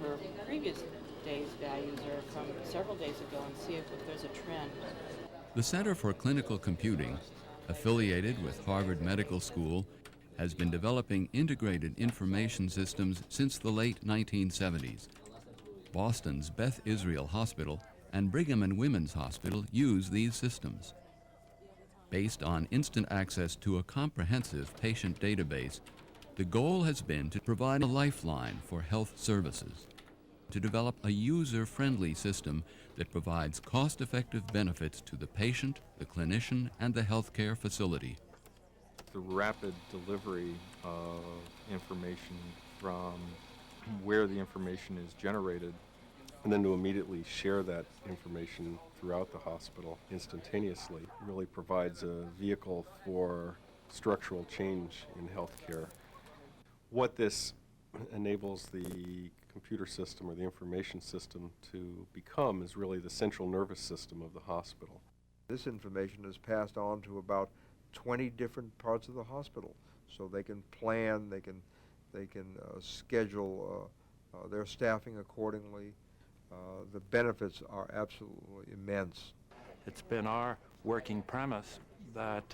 her previous day's values or from several days ago and see if there's a trend. The Center for Clinical Computing, affiliated with Harvard Medical School, has been developing integrated information systems since the late 1970s. Boston's Beth Israel Hospital and Brigham and Women's Hospital use these systems. Based on instant access to a comprehensive patient database, the goal has been to provide a lifeline for health services, to develop a user-friendly system that provides cost-effective benefits to the patient, the clinician, and the healthcare facility. The rapid delivery of information from where the information is generated, and then to immediately share that information throughout the hospital instantaneously really provides a vehicle for structural change in healthcare. What this enables the computer system or the information system to become is really the central nervous system of the hospital. This information is passed on to about 20 different parts of the hospital, so they can plan, they can schedule their staffing accordingly. The benefits are absolutely immense. It's been our working premise that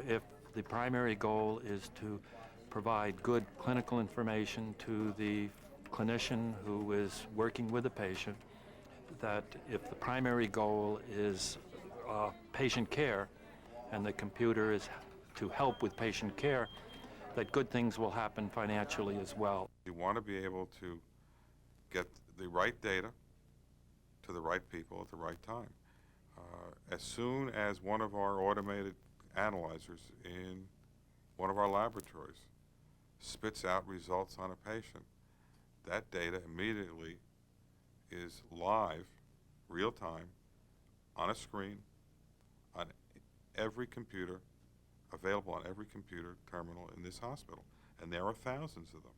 if the primary goal is to provide good clinical information to the clinician who is working with the patient, that if the primary goal is patient care and the computer is to help with patient care, that good things will happen financially as well. You want to be able to get the right data to the right people at the right time. As soon as one of our automated analyzers in one of our laboratories spits out results on a patient, that data immediately is live, real time, on a screen, on every computer, available on every computer terminal in this hospital. And there are thousands of them.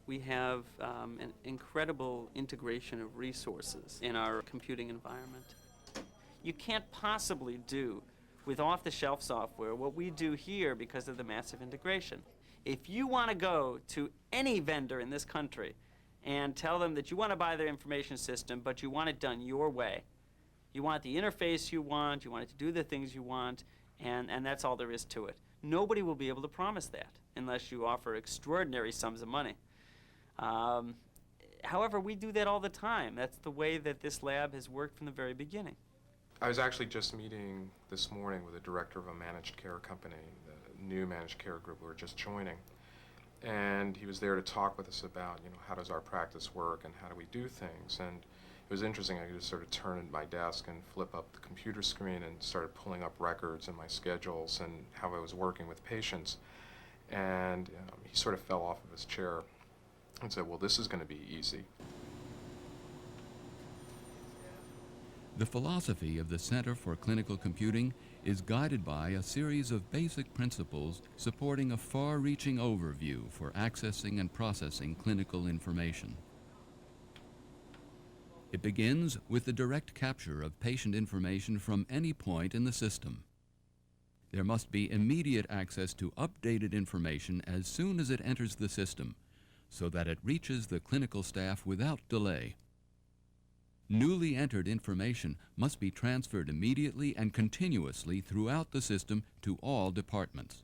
We have an incredible integration of resources in our computing environment. You can't possibly do with off-the-shelf software what we do here because of the massive integration. If you want to go to any vendor in this country and tell them that you want to buy their information system, but you want it done your way, you want the interface you want it to do the things you want, and that's all there is to it. Nobody will be able to promise that unless you offer extraordinary sums of money. However, we do that all the time. That's the way that this lab has worked from the very beginning. I was actually just meeting this morning with the director of a managed care company, the new managed care group we were just joining. And he was there to talk with us about, how does our practice work and how do we do things. And it was interesting. I could just sort of turn at my desk and flip up the computer screen and started pulling up records and my schedules and how I was working with patients. And he sort of fell off of his chair and said, well, this is going to be easy. The philosophy of the Center for Clinical Computing is guided by a series of basic principles supporting a far-reaching overview for accessing and processing clinical information. It begins with the direct capture of patient information from any point in the system. There must be immediate access to updated information as soon as it enters the system, so that it reaches the clinical staff without delay. Newly entered information must be transferred immediately and continuously throughout the system to all departments.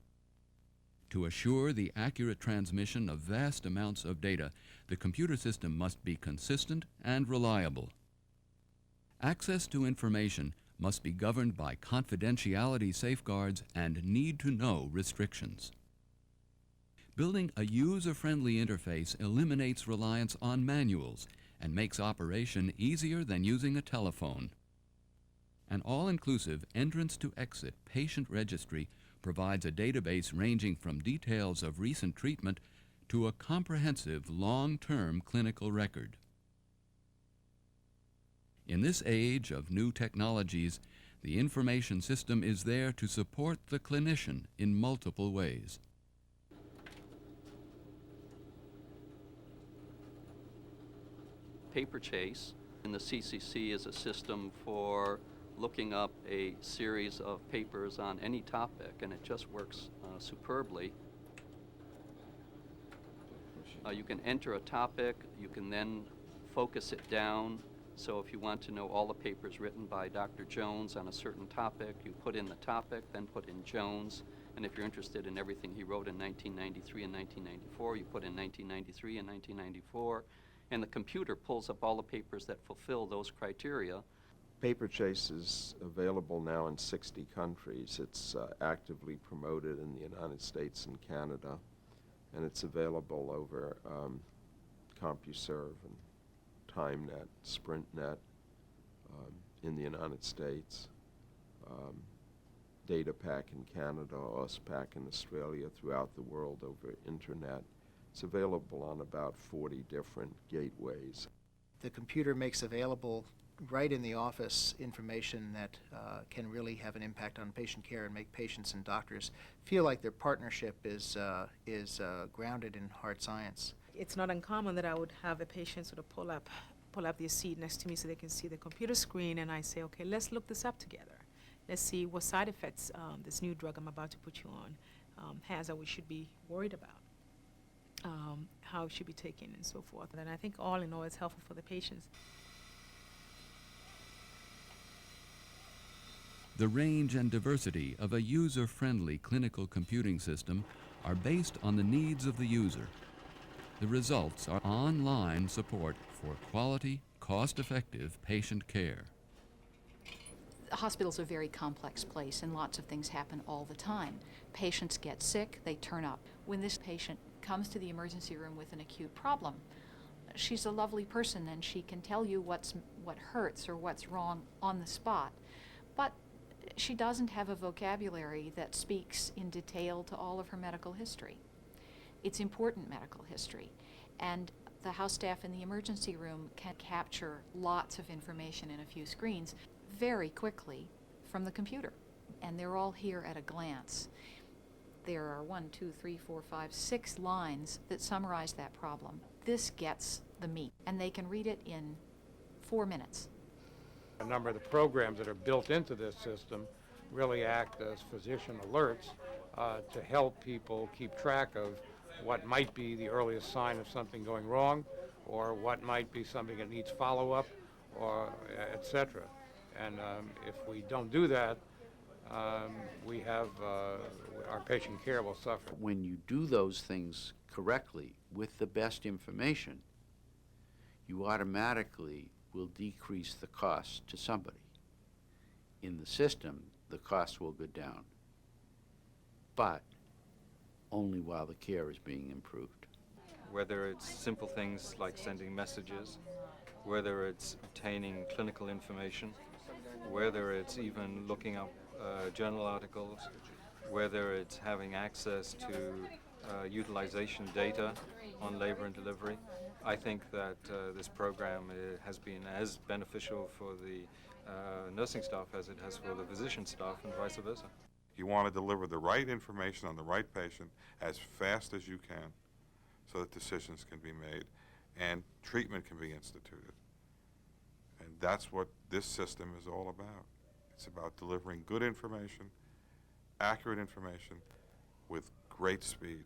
To assure the accurate transmission of vast amounts of data, the computer system must be consistent and reliable. Access to information must be governed by confidentiality safeguards and need-to-know restrictions. Building a user-friendly interface eliminates reliance on manuals and makes operation easier than using a telephone. An all-inclusive entrance-to-exit patient registry provides a database ranging from details of recent treatment to a comprehensive long-term clinical record. In this age of new technologies, the information system is there to support the clinician in multiple ways. Paper chase in the CCC is a system for looking up a series of papers on any topic, and it just works superbly. You can enter a topic, you can then focus it down. So if you want to know all the papers written by Dr. Jones on a certain topic, you put in the topic, then put in Jones. And if you're interested in everything he wrote in 1993 and 1994, you put in 1993 and 1994. And the computer pulls up all the papers that fulfill those criteria. Paperchase is available now in 60 countries. It's actively promoted in the United States and Canada. And it's available over CompuServe and TimeNet, SprintNet in the United States, DataPack in Canada, OSPAC in Australia, throughout the world over Internet. It's available on about 40 different gateways. The computer makes available right in the office information that can really have an impact on patient care and make patients and doctors feel like their partnership is grounded in hard science. It's not uncommon that I would have a patient sort of pull up their seat next to me so they can see the computer screen, and I say, okay, let's look this up together. Let's see what side effects this new drug I'm about to put you on has that we should be worried about, how it should be taken and so forth. And I think all in all it's helpful for the patients. The range and diversity of a user-friendly clinical computing system are based on the needs of the user. The results are online support for quality, cost-effective patient care. The hospital's a very complex place and lots of things happen all the time. Patients get sick, they turn up. When this patient comes to the emergency room with an acute problem, she's a lovely person and she can tell you what hurts or what's wrong on the spot. But she doesn't have a vocabulary that speaks in detail to all of her medical history. It's important medical history, and the house staff in the emergency room can capture lots of information in a few screens very quickly from the computer, and they're all here at a glance. There are 6 lines that summarize that problem. This gets the meat, and they can read it in 4 minutes. A number of the programs that are built into this system really act as physician alerts to help people keep track of what might be the earliest sign of something going wrong, or what might be something that needs follow-up, or et cetera. And if we don't do that, we have our patient care will suffer. When you do those things correctly with the best information, you automatically will decrease the cost to somebody. In the system, the cost will go down, but only while the care is being improved. Whether it's simple things like sending messages, whether it's obtaining clinical information, whether it's even looking up journal articles, whether it's having access to utilization data on labor and delivery. I think that this program has been as beneficial for the nursing staff as it has for the physician staff and vice versa. You want to deliver the right information on the right patient as fast as you can so that decisions can be made and treatment can be instituted. And that's what this system is all about. It's about delivering good information, accurate information, with great speed.